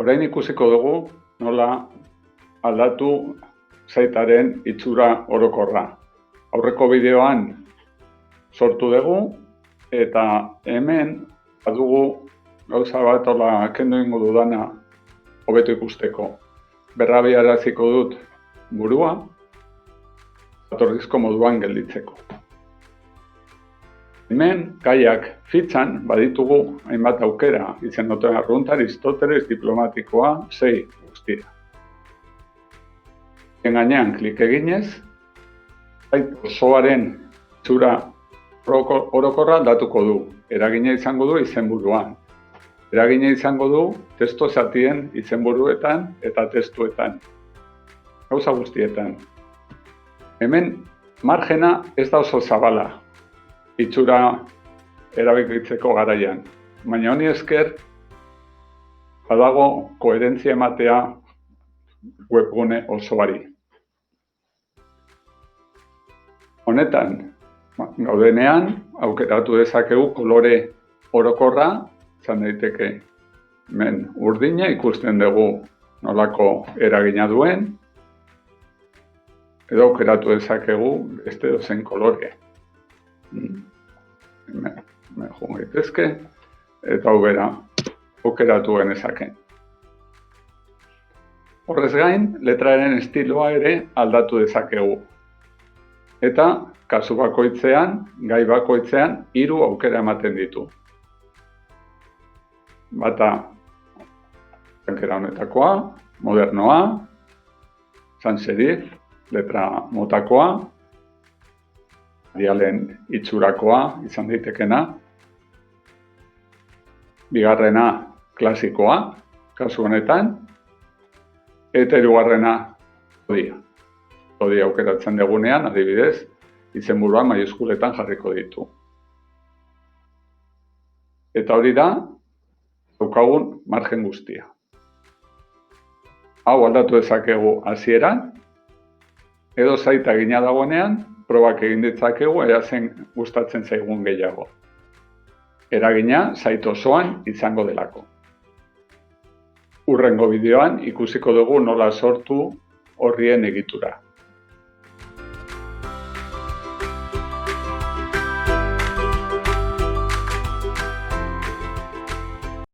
Orain ikusiko dugu nola aldatu saitaren itxura orokorra. Aurreko bideoan sortu dugu eta hemen badugu gauza bat hola kendu ingo dudana hobeto ikusteko. Berrabiaraziko dut burua, jatorrizko moduan gelditzeko. Hemen, gaiak fitzan baditugu hainbat aukera, izen duten arrunta, Aristoteles, diplomatikoa, 6 guztira. Gainean klik eginez, osoaren itxura orokorra aldatuko du. Eragina izango du izenburuan. Eragina izango du testu zatien izenburuetan eta testuetan. Gauza guztietan. Hemen margena ez da oso zabala itxura erabiltzeko garaian. Baina honi esker badago koherentzia ematea webgune osoari. Honetan, gaudenean, aukeratu dezakegu kolore orokorra, izan daiteke hemen urdina, ikusten dugu nolako eragina duen, edo aukeratu dezakegu beste dozen kolore. Hemen joan gaitezke, eta hau bera aukeratu genezake. Horrez gain, letraren estiloa ere aldatu dezakegu. Eta kasu bakoitzean, gai bakoitzean, 3 aukera ematen ditu. Bata, tankera honetakoa, modernoa, sans serif, letra motakoa, Arialen itxurakoa izan daitekena, bigarrena klasikoa, kasu honetan, eta hirugarrena zodia. Zodia aukeratzen dugunean, adibidez, izenburua maiuskuletan jarriko ditu. Eta hori da, daukagun margen guztia. Hau aldatu dezakegu hasieran, edo zaita egina dagoenean, probak egin ditzakegu ea zen gustatzen zaigun gehiago. Eragina zait osoan izango delako. Hurrengo bideoan ikusiko dugu nola sortu horrien egitura.